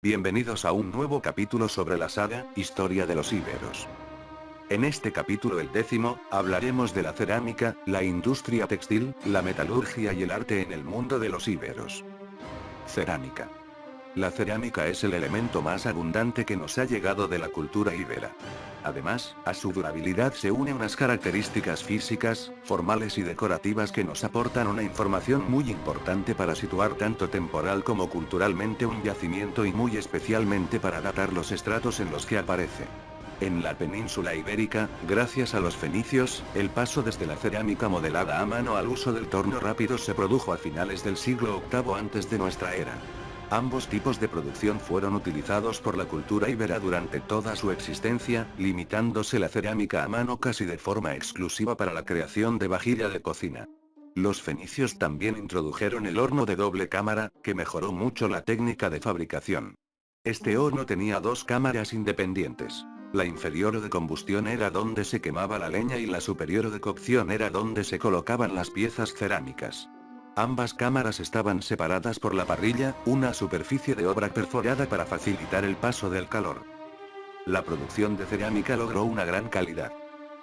Bienvenidos a un nuevo capítulo sobre la saga, Historia de los Íberos. En este capítulo, el 10º, hablaremos de la cerámica, la industria textil, la metalurgia y el arte en el mundo de los íberos. Cerámica. La cerámica es el elemento más abundante que nos ha llegado de la cultura íbera. Además, a su durabilidad se unen unas características físicas, formales y decorativas que nos aportan una información muy importante para situar tanto temporal como culturalmente un yacimiento y muy especialmente para datar los estratos en los que aparece. En la península ibérica, gracias a los fenicios, el paso desde la cerámica modelada a mano al uso del torno rápido se produjo a finales del siglo VIII antes de nuestra era. Ambos tipos de producción fueron utilizados por la cultura íbera durante toda su existencia, limitándose la cerámica a mano casi de forma exclusiva para la creación de vajilla de cocina. Los fenicios también introdujeron el horno de doble cámara, que mejoró mucho la técnica de fabricación. Este horno tenía dos cámaras independientes. La inferior de combustión era donde se quemaba la leña y la superior de cocción era donde se colocaban las piezas cerámicas. Ambas cámaras estaban separadas por la parrilla, una superficie de obra perforada para facilitar el paso del calor. La producción de cerámica logró una gran calidad.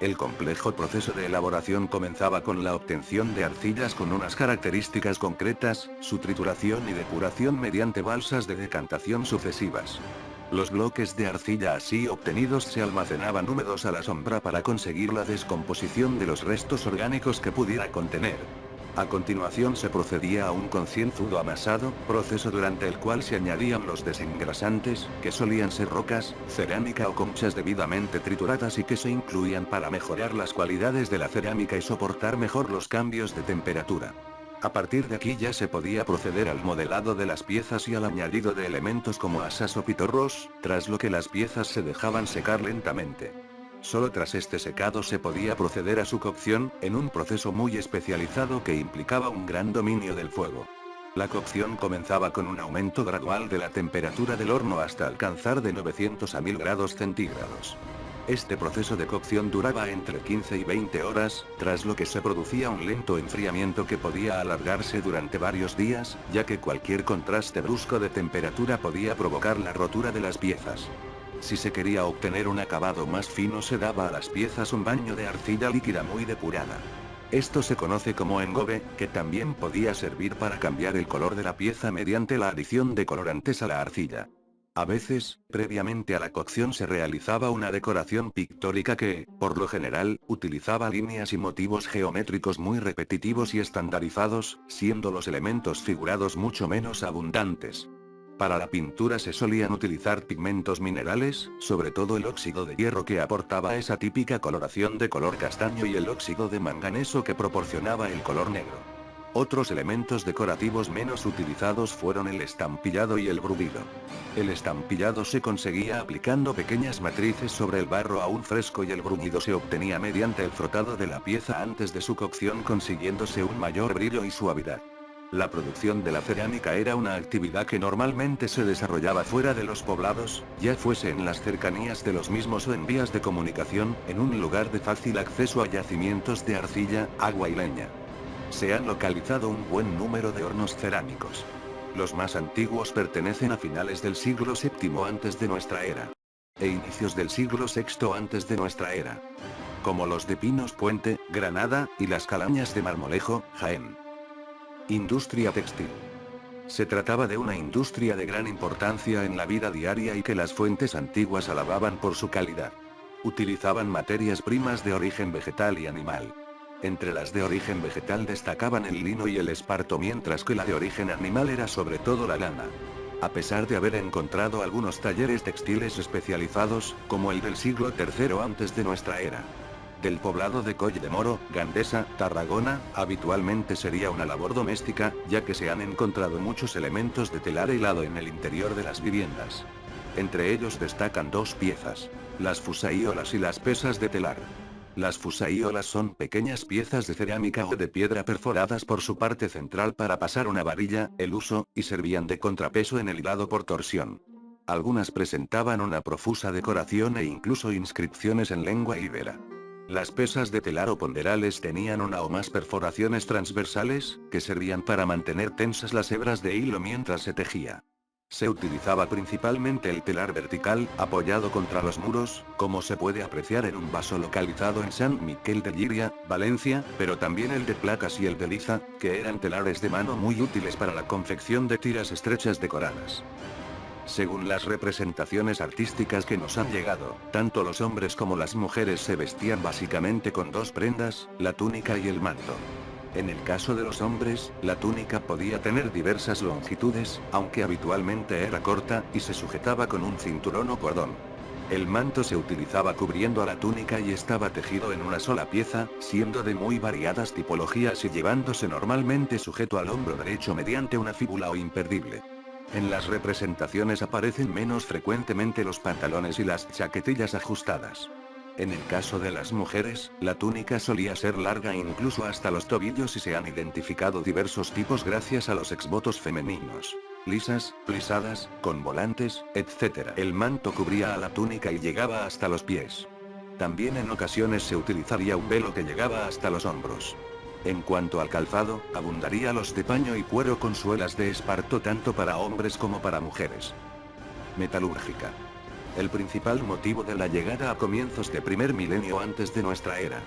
El complejo proceso de elaboración comenzaba con la obtención de arcillas con unas características concretas, su trituración y depuración mediante balsas de decantación sucesivas. Los bloques de arcilla así obtenidos se almacenaban húmedos a la sombra para conseguir la descomposición de los restos orgánicos que pudiera contener. A continuación se procedía a un concienzudo amasado, proceso durante el cual se añadían los desengrasantes, que solían ser rocas, cerámica o conchas debidamente trituradas y que se incluían para mejorar las cualidades de la cerámica y soportar mejor los cambios de temperatura. A partir de aquí ya se podía proceder al modelado de las piezas y al añadido de elementos como asas o pitorros, tras lo que las piezas se dejaban secar lentamente. Solo tras este secado se podía proceder a su cocción, en un proceso muy especializado que implicaba un gran dominio del fuego. La cocción comenzaba con un aumento gradual de la temperatura del horno hasta alcanzar de 900 a 1000 grados centígrados. Este proceso de cocción duraba entre 15 y 20 horas, tras lo que se producía un lento enfriamiento que podía alargarse durante varios días, ya que cualquier contraste brusco de temperatura podía provocar la rotura de las piezas. Si se quería obtener un acabado más fino se daba a las piezas un baño de arcilla líquida muy depurada. Esto se conoce como engobe, que también podía servir para cambiar el color de la pieza mediante la adición de colorantes a la arcilla. A veces, previamente a la cocción se realizaba una decoración pictórica que, por lo general, utilizaba líneas y motivos geométricos muy repetitivos y estandarizados, siendo los elementos figurados mucho menos abundantes. Para la pintura se solían utilizar pigmentos minerales, sobre todo el óxido de hierro que aportaba esa típica coloración de color castaño y el óxido de manganeso que proporcionaba el color negro. Otros elementos decorativos menos utilizados fueron el estampillado y el brudido. El estampillado se conseguía aplicando pequeñas matrices sobre el barro aún fresco y el bruñido se obtenía mediante el frotado de la pieza antes de su cocción consiguiéndose un mayor brillo y suavidad. La producción de la cerámica era una actividad que normalmente se desarrollaba fuera de los poblados, ya fuese en las cercanías de los mismos o en vías de comunicación, en un lugar de fácil acceso a yacimientos de arcilla, agua y leña. Se han localizado un buen número de hornos cerámicos. Los más antiguos pertenecen a finales del siglo VII antes de nuestra era. E inicios del siglo VI antes de nuestra era. Como los de Pinos Puente, Granada, y las Calañas de Marmolejo, Jaén. Industria textil. Se trataba de una industria de gran importancia en la vida diaria y que las fuentes antiguas alababan por su calidad. Utilizaban materias primas de origen vegetal y animal. Entre las de origen vegetal destacaban el lino y el esparto, mientras que la de origen animal era sobre todo la lana. A pesar de haber encontrado algunos talleres textiles especializados, como el del siglo III antes de nuestra era. Del poblado de Coll de Moro, Gandesa, Tarragona, habitualmente sería una labor doméstica, ya que se han encontrado muchos elementos de telar hilado en el interior de las viviendas. Entre ellos destacan dos piezas: las fusaíolas y las pesas de telar. Las fusaíolas son pequeñas piezas de cerámica o de piedra perforadas por su parte central para pasar una varilla, el uso, y servían de contrapeso en el hilado por torsión. Algunas presentaban una profusa decoración e incluso inscripciones en lengua íbera. Las pesas de telar o ponderales tenían una o más perforaciones transversales, que servían para mantener tensas las hebras de hilo mientras se tejía. Se utilizaba principalmente el telar vertical, apoyado contra los muros, como se puede apreciar en un vaso localizado en San Miquel de Llíria, Valencia, pero también el de placas y el de liza, que eran telares de mano muy útiles para la confección de tiras estrechas decoradas. Según las representaciones artísticas que nos han llegado, tanto los hombres como las mujeres se vestían básicamente con dos prendas, la túnica y el manto. En el caso de los hombres, la túnica podía tener diversas longitudes, aunque habitualmente era corta, y se sujetaba con un cinturón o cordón. El manto se utilizaba cubriendo a la túnica y estaba tejido en una sola pieza, siendo de muy variadas tipologías y llevándose normalmente sujeto al hombro derecho mediante una fíbula o imperdible. En las representaciones aparecen menos frecuentemente los pantalones y las chaquetillas ajustadas. En el caso de las mujeres, la túnica solía ser larga incluso hasta los tobillos y se han identificado diversos tipos gracias a los exvotos femeninos. Lisas, plisadas, con volantes, etc. El manto cubría a la túnica y llegaba hasta los pies. También en ocasiones se utilizaría un velo que llegaba hasta los hombros. En cuanto al calzado, abundaría los de paño y cuero con suelas de esparto tanto para hombres como para mujeres. Metalúrgica. El principal motivo de la llegada a comienzos de primer milenio antes de nuestra era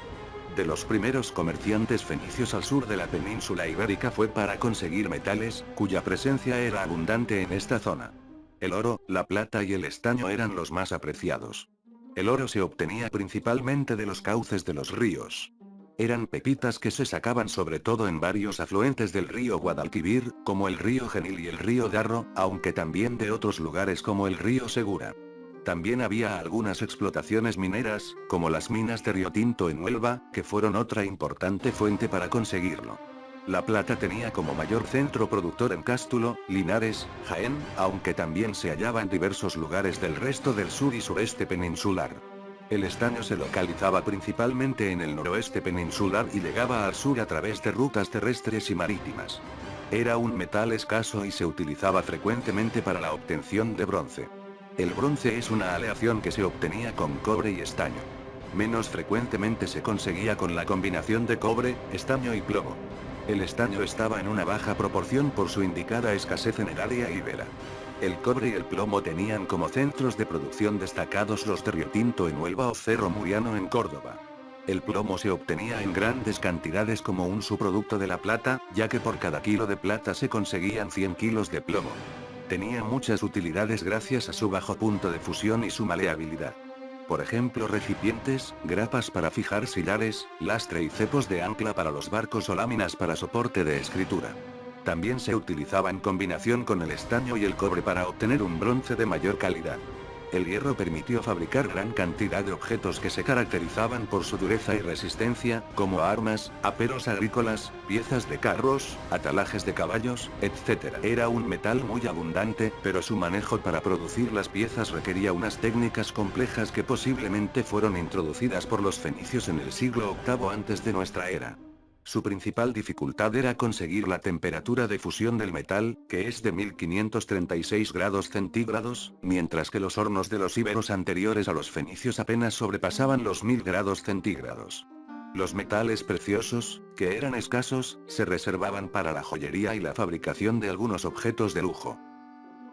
de los primeros comerciantes fenicios al sur de la península ibérica fue para conseguir metales, cuya presencia era abundante en esta zona. El oro, la plata y el estaño eran los más apreciados. El oro se obtenía principalmente de los cauces de los ríos. Eran pepitas que se sacaban sobre todo en varios afluentes del río Guadalquivir, como el río Genil y el río Darro, aunque también de otros lugares como el río Segura. También había algunas explotaciones mineras, como las minas de Río Tinto en Huelva, que fueron otra importante fuente para conseguirlo. La plata tenía como mayor centro productor en Cástulo, Linares, Jaén, aunque también se hallaba en diversos lugares del resto del sur y sureste peninsular. El estaño se localizaba principalmente en el noroeste peninsular y llegaba al sur a través de rutas terrestres y marítimas. Era un metal escaso y se utilizaba frecuentemente para la obtención de bronce. El bronce es una aleación que se obtenía con cobre y estaño. Menos frecuentemente se conseguía con la combinación de cobre, estaño y plomo. El estaño estaba en una baja proporción por su indicada escasez en el área ibera. El cobre y el plomo tenían como centros de producción destacados los de Río Tinto en Huelva o Cerro Muriano en Córdoba. El plomo se obtenía en grandes cantidades como un subproducto de la plata, ya que por cada kilo de plata se conseguían 100 kilos de plomo. Tenía muchas utilidades gracias a su bajo punto de fusión y su maleabilidad. Por ejemplo, recipientes, grapas para fijar sillares, lastre y cepos de ancla para los barcos o láminas para soporte de escritura. También se utilizaba en combinación con el estaño y el cobre para obtener un bronce de mayor calidad. El hierro permitió fabricar gran cantidad de objetos que se caracterizaban por su dureza y resistencia, como armas, aperos agrícolas, piezas de carros, atalajes de caballos, etc. Era un metal muy abundante, pero su manejo para producir las piezas requería unas técnicas complejas que posiblemente fueron introducidas por los fenicios en el siglo VIII antes de nuestra era. Su principal dificultad era conseguir la temperatura de fusión del metal, que es de 1536 grados centígrados, mientras que los hornos de los íberos anteriores a los fenicios apenas sobrepasaban los 1000 grados centígrados. Los metales preciosos, que eran escasos, se reservaban para la joyería y la fabricación de algunos objetos de lujo.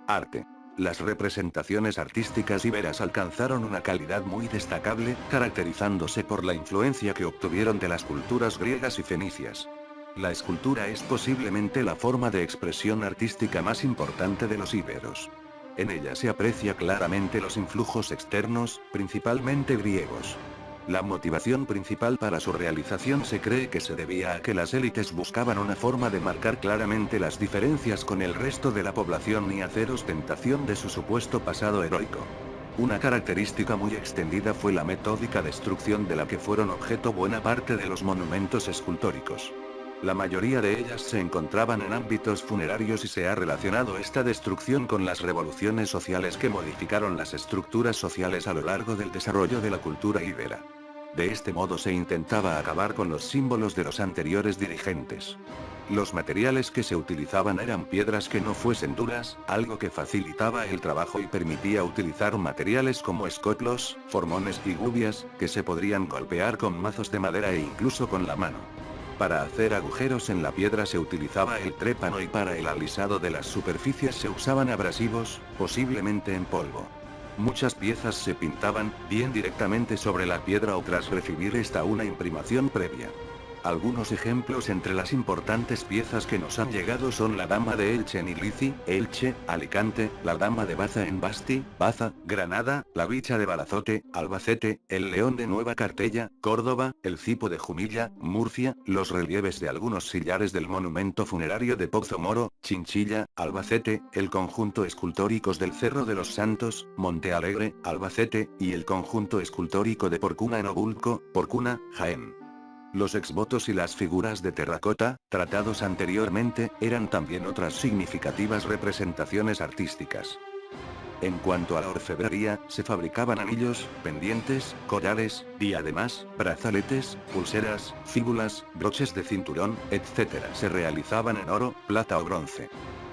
Arte. Las representaciones artísticas íberas alcanzaron una calidad muy destacable, caracterizándose por la influencia que obtuvieron de las culturas griegas y fenicias. La escultura es posiblemente la forma de expresión artística más importante de los íberos. En ella se aprecia claramente los influjos externos, principalmente griegos. La motivación principal para su realización se cree que se debía a que las élites buscaban una forma de marcar claramente las diferencias con el resto de la población y hacer ostentación de su supuesto pasado heroico. Una característica muy extendida fue la metódica destrucción de la que fueron objeto buena parte de los monumentos escultóricos. La mayoría de ellas se encontraban en ámbitos funerarios y se ha relacionado esta destrucción con las revoluciones sociales que modificaron las estructuras sociales a lo largo del desarrollo de la cultura íbera. De este modo se intentaba acabar con los símbolos de los anteriores dirigentes. Los materiales que se utilizaban eran piedras que no fuesen duras, algo que facilitaba el trabajo y permitía utilizar materiales como escotlos, formones y gubias, que se podrían golpear con mazos de madera e incluso con la mano. Para hacer agujeros en la piedra se utilizaba el trépano y para el alisado de las superficies se usaban abrasivos, posiblemente en polvo. Muchas piezas se pintaban, bien directamente sobre la piedra o tras recibir esta una imprimación previa. Algunos ejemplos entre las importantes piezas que nos han llegado son la Dama de Elche en Ilici, Elche, Alicante, la Dama de Baza en Basti, Baza, Granada, la Bicha de Balazote, Albacete, el León de Nueva Cartella, Córdoba, el Cipo de Jumilla, Murcia, los relieves de algunos sillares del monumento funerario de Pozo Moro, Chinchilla, Albacete, el conjunto escultóricos del Cerro de los Santos, Monte Alegre, Albacete, y el conjunto escultórico de Porcuna en Obulco, Porcuna, Jaén. Los exvotos y las figuras de terracota, tratados anteriormente, eran también otras significativas representaciones artísticas. En cuanto a la orfebrería, se fabricaban anillos, pendientes, collares, diademas, brazaletes, pulseras, fíbulas, broches de cinturón, etc. Se realizaban en oro, plata o bronce.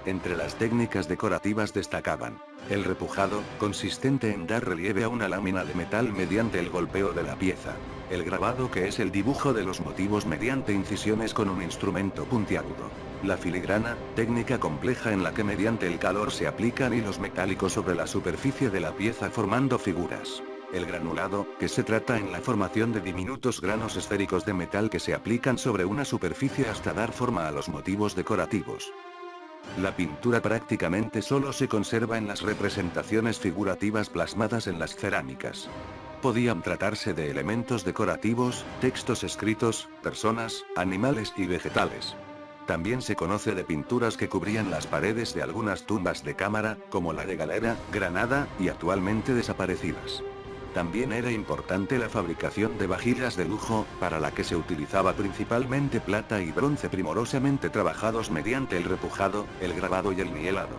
Entre las técnicas decorativas destacaban el repujado, consistente en dar relieve a una lámina de metal mediante el golpeo de la pieza. El grabado, que es el dibujo de los motivos mediante incisiones con un instrumento puntiagudo. La filigrana, técnica compleja en la que mediante el calor se aplican hilos metálicos sobre la superficie de la pieza formando figuras. El granulado, que se trata en la formación de diminutos granos esféricos de metal que se aplican sobre una superficie hasta dar forma a los motivos decorativos. La pintura prácticamente solo se conserva en las representaciones figurativas plasmadas en las cerámicas. Podían tratarse de elementos decorativos, textos escritos, personas, animales y vegetales. También se conoce de pinturas que cubrían las paredes de algunas tumbas de cámara, como la de Galera, Granada, y actualmente desaparecidas. También era importante la fabricación de vajillas de lujo, para la que se utilizaba principalmente plata y bronce primorosamente trabajados mediante el repujado, el grabado y el nielado.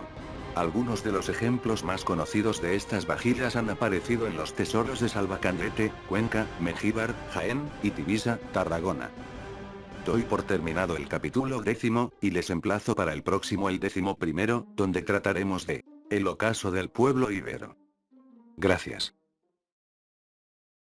Algunos de los ejemplos más conocidos de estas vajillas han aparecido en los tesoros de Salvacandrete, Cuenca, Mengíbar, Jaén, y Tivisa, Tarragona. Doy por terminado el capítulo 10, y les emplazo para el próximo el 11, donde trataremos de el ocaso del pueblo íbero. Gracias.